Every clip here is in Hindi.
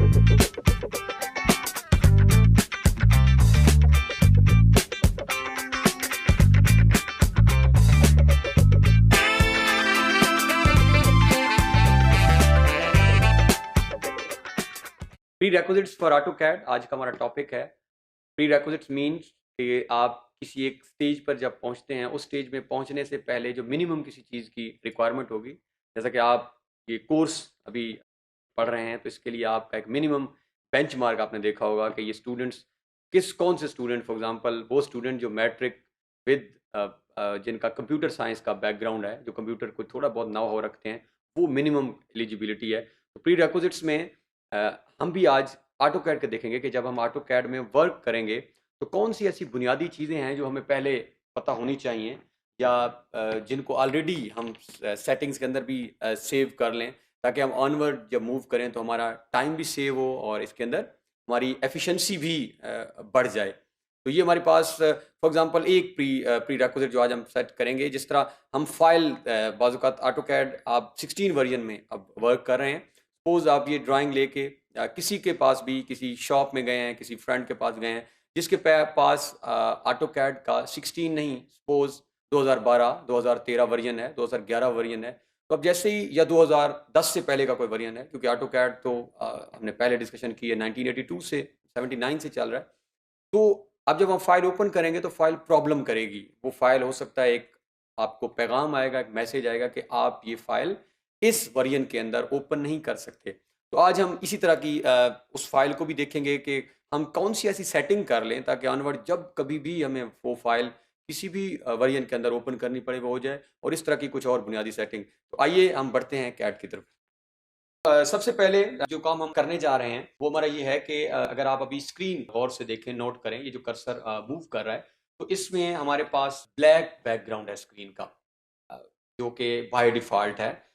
प्री रेक्विजिट्स फॉर ऑटोकैड आज का हमारा टॉपिक है। प्री रेक्विजिट्स मीन्स कि आप किसी एक स्टेज पर जब पहुंचते हैं, उस स्टेज में पहुंचने से पहले जो मिनिमम किसी चीज़ की रिक्वायरमेंट होगी, जैसा कि आप ये कोर्स अभी पढ़ रहे हैं, तो इसके लिए आपका एक मिनिमम बेंचमार्क आपने देखा होगा कि ये स्टूडेंट्स कौन से स्टूडेंट, फॉर एग्जांपल वो स्टूडेंट जो मैट्रिक विद जिनका कंप्यूटर साइंस का बैकग्राउंड है, जो कंप्यूटर को थोड़ा बहुत नाव हो रखते हैं, वो मिनिमम एलिजिबिलिटी है। तो प्री रेक्विजिट्स में हम भी आज ऑटो कैड के देखेंगे कि जब हम ऑटो कैड में वर्क करेंगे तो कौन सी ऐसी बुनियादी चीज़ें हैं जो हमें पहले पता होनी चाहिए, या जिनको ऑलरेडी हम सेटिंग्स के अंदर भी सेव कर लें, ताकि हम ऑनवर्ड जब मूव करें तो हमारा टाइम भी सेव हो और इसके अंदर हमारी एफिशिएंसी भी बढ़ जाए। तो ये हमारे पास फॉर एग्जांपल एक प्री रिक्विजिट जो आज हम सेट करेंगे, जिस तरह हम फाइल बाज़-औक़ात ऑटो कैड आप 16 वर्जन में अब वर्क कर रहे हैं। सपोज आप ये ड्राइंग लेके किसी के पास भी किसी शॉप में गए हैं, किसी फ्रेंड के पास गए हैं जिसके पास ऑटो कैड का 16 नहीं, सपोज 2012 2013 वर्जन है, 2011 वर्जन है, तो अब जैसे ही, या 2010 से पहले का कोई वर्जन है, क्योंकि ऑटो कैड तो हमने पहले डिस्कशन की है 1982 से 79 से चल रहा है। तो अब जब हम फाइल ओपन करेंगे तो फाइल प्रॉब्लम करेगी। वो फाइल हो सकता है, एक आपको पैगाम आएगा, एक मैसेज आएगा कि आप ये फाइल इस वर्जन के अंदर ओपन नहीं कर सकते। तो आज हम इसी तरह की उस फाइल को भी देखेंगे कि हम कौन सी ऐसी सेटिंग कर लें ताकि ऑनवर्ड जब कभी भी हमें वो फाइल किसी भी वर्जन के अंदर ओपन करनी पड़े वो हो जाए, और इस तरह की कुछ और बुनियादी सेटिंग। तो आइए हम बढ़ते हैं कैड की तरफ। सबसे पहले जो काम हम करने जा रहे हैं वो हमारा ये है कि अगर आप अभी स्क्रीन गौर से देखें, नोट करें, ये जो कर्सर मूव कर रहा है, तो इसमें हमारे पास ब्लैक बैकग्राउंड है स्क्रीन का, अ, जो कि बाय डिफ़ॉल्ट है।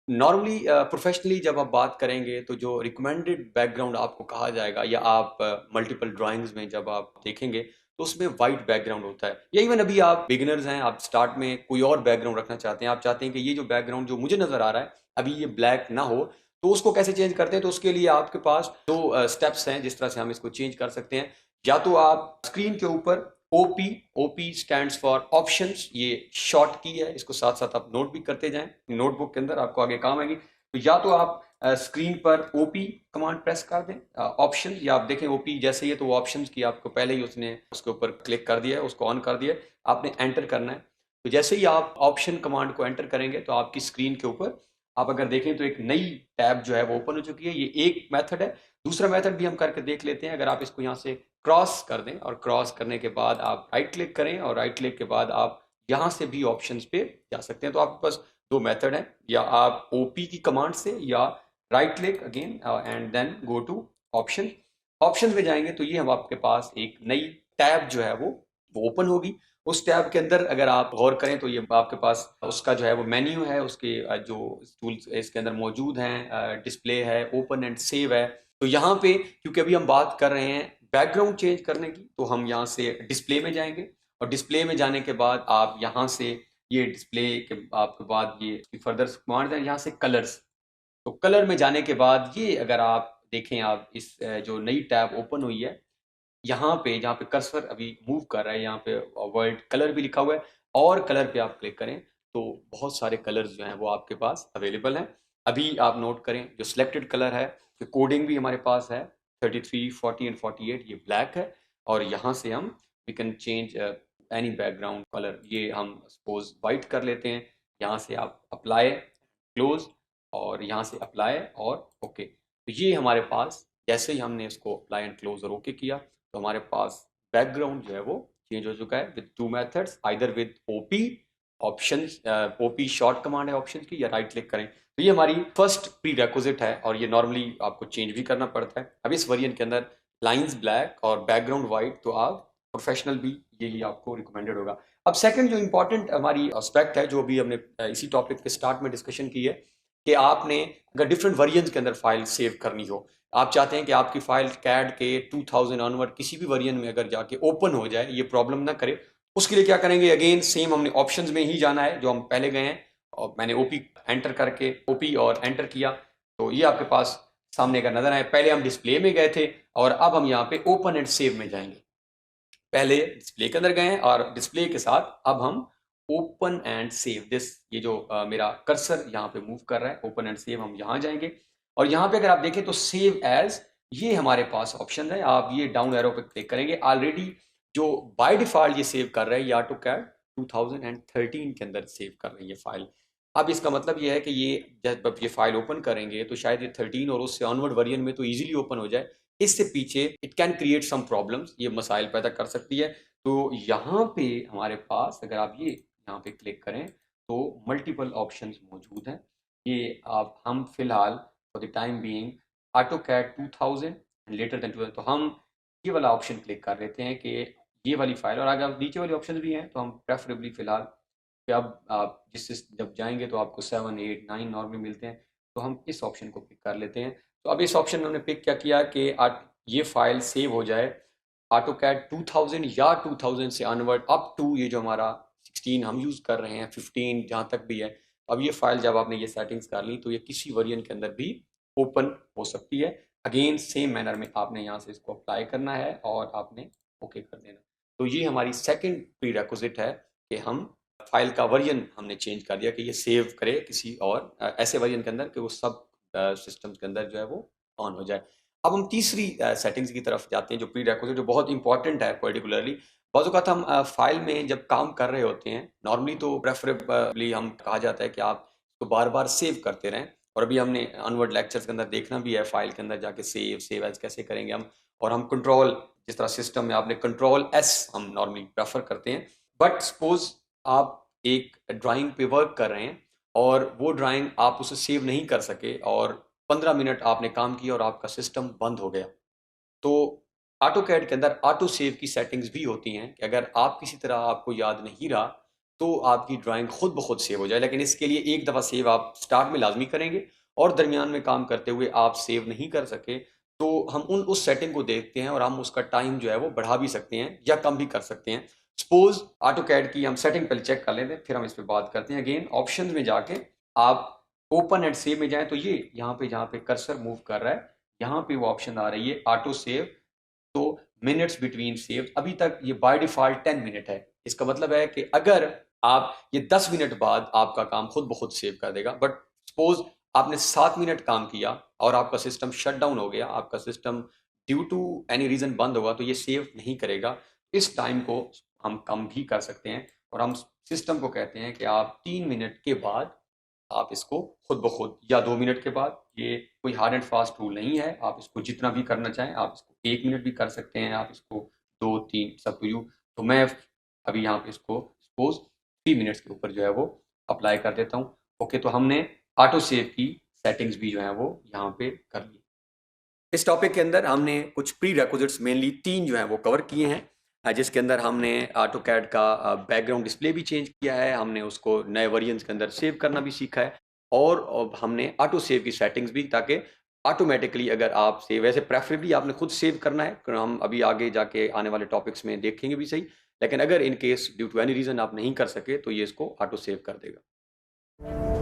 नॉर्मली प्रोफेशनली जब आप बात करेंगे तो जो रिकमेंडेड बैकग्राउंड आपको कहा जाएगा, या आप मल्टीपल ड्राइंग्स में जब आप देखेंगे तो उसमें वाइट बैकग्राउंड होता है। या इवन अभी आप बिगिनर्स हैं, आप स्टार्ट में कोई और बैकग्राउंड रखना चाहते हैं, आप चाहते हैं कि ये जो बैकग्राउंड जो मुझे नज़र आ रहा है अभी ये ब्लैक ना हो, तो उसको कैसे चेंज करते हैं? तो उसके लिए आपके पास दो स्टेप्स हैं जिस तरह से हम इसको चेंज कर सकते हैं। या तो आप स्क्रीन के ऊपर ओपी स्टैंड्स फॉर ऑप्शंस, ये शॉर्ट की है, इसको साथ साथ आप नोट भी करते जाएं, नोटबुक के अंदर आपको आगे काम आएगी। तो या तो आप स्क्रीन पर ओपी कमांड प्रेस कर दें, ऑप्शन, या आप देखें ओपी जैसे ही है तो ऑप्शंस की आपको पहले ही उसने उसके ऊपर क्लिक कर दिया है, उसको ऑन कर दिया है, आपने एंटर करना है। तो जैसे ही आप ऑप्शन कमांड को एंटर करेंगे तो आपकी स्क्रीन के ऊपर आप अगर देखें तो एक नई टैब जो है वो ओपन हो चुकी है। ये एक मेथड है। दूसरा मेथड भी हम करके देख लेते हैं। अगर आप इसको यहाँ से क्रॉस कर दें, और क्रॉस करने के बाद आप राइट क्लिक करें, और राइट क्लिक के बाद आप यहाँ से भी ऑप्शंस पे जा सकते हैं। तो आपके पास दो मेथड हैं, या आप ओपी की कमांड से, या right click again and then go to option. Option में जाएंगे तो ये हम आपके पास एक नई टैब जो है वो ओपन होगी। उस टैब के अंदर अगर आप गौर करें तो ये आपके पास उसका जो है वो मेन्यू है, उसके जो टूल्स इसके अंदर मौजूद हैं, डिस्प्ले है, ओपन एंड सेव है। तो यहाँ पे क्योंकि अभी हम बात कर रहे हैं बैकग्राउंड चेंज करने की, तो हम यहाँ से डिस्प्ले में जाएंगे, और डिस्प्ले में जाने के बाद आप यहाँ से ये डिस्प्ले के आपके बाद ये फर्दर कमांड है, यहाँ से कलर्स। तो कलर में जाने के बाद ये अगर आप देखें, आप इस जो नई टैब ओपन हुई है, यहाँ पे जहाँ पे कर्सर अभी मूव कर रहा है, यहाँ पे वर्ल्ड कलर भी लिखा हुआ है, और कलर पे आप क्लिक करें तो बहुत सारे कलर्स जो हैं वो आपके पास अवेलेबल हैं। अभी आप नोट करें जो सिलेक्टेड कलर है, जो कोडिंग भी हमारे पास है 33, 40 एंड 48, ये ब्लैक है। और यहाँ से हम we can change any background colour, ये हम सपोज वाइट कर लेते हैं। यहाँ से आप अप्लाई, क्लोज, और यहाँ से अप्लाई और ओके। तो ये हमारे पास जैसे ही हमने इसको अप्लाई एंड क्लोज और ओके किया तो हमारे पास बैकग्राउंड जो है वो चेंज हो चुका है with two methods, either with OP options, OP short command है ऑप्शन की, या राइट क्लिक करें। तो ये हमारी फर्स्ट प्री रेक्विजिट है, और ये नॉर्मली आपको चेंज भी करना पड़ता है। अब इस वेरिएंट के अंदर लाइंस ब्लैक और बैकग्राउंड वाइट, तो आप प्रोफेशनल भी यही आपको रिकमेंडेड होगा। अब सेकंड जो इंपॉर्टेंट हमारी एस्पेक्ट है, जो भी हमने इसी टॉपिक के स्टार्ट में डिस्कशन की है, कि आपने अगर डिफरेंट वेरिएंट्स के अंदर फाइल सेव करनी हो, आप चाहते हैं कि आपकी फाइल कैड के 2000 ऑनवर्ड किसी भी वेरिएंट में अगर जाके ओपन हो जाए, ये प्रॉब्लम ना करे, उसके लिए क्या करेंगे? अगेन सेम हमने ऑप्शंस में ही जाना है जो हम पहले गए हैं, और मैंने ओपी एंटर करके ओपी और एंटर किया, तो ये आपके पास सामने का नजर आए। पहले हम डिस्प्ले में गए थे और अब हम यहाँ पे ओपन एंड सेव में जाएंगे। पहले डिस्प्ले के अंदर गए और डिस्प्ले के साथ अब हम ओपन एंड सेव दिस, ये जो मेरा कर्सर यहाँ पे मूव कर रहा है, ओपन एंड सेव, हम यहाँ जाएंगे और यहाँ पे अगर आप देखें तो सेव एज, ये हमारे पास ऑप्शन है। आप ये डाउन एरो पे क्लिक करेंगे, ऑलरेडी जो बाय डिफॉल्ट ये सेव कर रहा है, ये ऑटोकैड 2013 के अंदर सेव कर रही है फाइल। अब इसका मतलब ये है कि ये जब ये फाइल ओपन करेंगे तो शायद ये 13 और उससे ऑनवर्ड वर्जन में तो इजीली ओपन हो जाए। इससे पीछे it can create some problems, ये मसाइल पैदा कर सकती है। तो यहाँ पे हमारे पास अगर आप ये यहाँ पे क्लिक करें तो मल्टीपल ऑप्शंस मौजूद हैं। ये आप हम फिलहाल for the time being AutoCAD 2000 later than 2000, तो हम ये वाला ऑप्शन क्लिक कर लेते हैं कि ये वाली फाइल, और अगर नीचे वाले ऑप्शन भी हैं तो हम प्रेफरेबली फिलहाल कि अब आप जब जाएंगे तो आपको 7, 8, 9 नॉर्मली मिलते हैं, तो हम इस ऑप्शन को पिक कर लेते हैं। तो अब इस ऑप्शन में हमने पिक क्या किया कि ये फाइल सेव हो जाए ऑटोकैड 2000 या 2000 से अनवर्ड अप टू ये जो हमारा 16 हम यूज़ कर रहे हैं, 15 जहाँ तक भी है। अब ये फाइल जब आपने ये सेटिंग्स कर ली तो ये किसी वर्जन के अंदर भी ओपन हो सकती है। अगेन सेम मैनर में आपने यहाँ से इसको अप्लाई करना है और आपने ओके कर देना। तो ये हमारी सेकंड प्रीरेक्विजिट है कि हम फाइल का वर्जन हमने चेंज कर दिया कि ये सेव करे किसी और ऐसे वर्जन के अंदर कि वो सब सिस्टम्स के अंदर जो है वो ऑन हो जाए। अब हम तीसरी सेटिंग्स की तरफ जाते हैं जो प्रीरेक्विजिट, जो बहुत इंपॉर्टेंट है पर्टिकुलरली। बाज़ औक़ात हम फाइल में जब काम कर रहे होते हैं, नॉर्मली तो प्रेफरेबली हम कहा जाता है कि आप इसको बार बार सेव करते रहें, और अभी हमने अनवर्ड लेक्चर्स के अंदर देखना भी है फाइल के अंदर जाके सेव एज कैसे करेंगे हम। और हम कंट्रोल, जिस तरह सिस्टम में आपने कंट्रोल एस हम नॉर्मली प्रेफर करते हैं। बट सपोज आप एक ड्राइंग पे वर्क कर रहे हैं और वो ड्राइंग आप उसे सेव नहीं कर सके और 15 मिनट आपने काम किया और आपका सिस्टम बंद हो गया, तो ऑटोकैड के अंदर ऑटो सेव की सेटिंग्स भी होती हैं कि अगर आप किसी तरह आपको याद नहीं रहा तो आपकी ड्राइंग खुद ब खुद सेव हो जाए। लेकिन इसके लिए एक दफ़ा सेव आप स्टार्ट में लाजमी करेंगे और दरमियान में काम करते हुए आप सेव नहीं कर सके तो हम उस सेटिंग को देखते हैं और हम उसका टाइम जो है वो बढ़ा भी सकते हैं या कम भी कर सकते हैं। सपोज ऑटोकैड की हम सेटिंग पहले चेक कर लेते हैं, फिर हम इस पर बात करते हैं। अगेन ऑप्शन में जाके आप ओपन एंड सेव में जाएं तो ये यहाँ पे जहाँ पे कर्सर मूव कर रहा है यहाँ पे वो ऑप्शन आ रही है ऑटो सेव। तो मिनट्स बिटवीन सेव, अभी तक ये बाय डिफॉल्ट 10 मिनट है। इसका मतलब है कि अगर आप ये 10 मिनट बाद आपका काम खुद ब खुद सेव कर देगा। बट सपोज आपने 7 मिनट काम किया और आपका सिस्टम शट डाउन हो गया, आपका system due to any reason बंद होगा, तो ये सेव नहीं करेगा। इस टाइम को हम कम भी कर सकते हैं और हम सिस्टम को कहते हैं कि आप 3 मिनट के बाद आप इसको खुद ब खुद, या 2 मिनट के बाद, ये कोई हार्ड एंड फास्ट रूल नहीं है। आप इसको जितना भी करना चाहें, आप इसको 1 मिनट भी कर सकते हैं, आप इसको 2, 3, सब टू यू। तो मैं अभी यहाँ पे इसको सपोज 3 मिनट्स के ऊपर जो है वो अप्लाई कर देता हूँ। ओके, तो हमने ऑटो सेव की सेटिंग्स भी जो है वो यहाँ पे कर ली। इस टॉपिक के अंदर हमने कुछ प्री रेक्विजिट्स मेनली 3 जो हैं वो कवर किए हैं, जिसके अंदर हमने ऑटोकैड का बैकग्राउंड डिस्प्ले भी चेंज किया है, हमने उसको नए वर्जन्स के अंदर सेव करना भी सीखा है, और हमने ऑटो सेव की सेटिंग्स भी, ताकि ऑटोमेटिकली अगर आप सेव, वैसे प्रेफरेबली आपने खुद सेव करना है, हम अभी आगे जाके आने वाले टॉपिक्स में देखेंगे भी सही, लेकिन अगर in case due to any reason आप नहीं कर सके तो ये इसको ऑटो सेव कर देगा।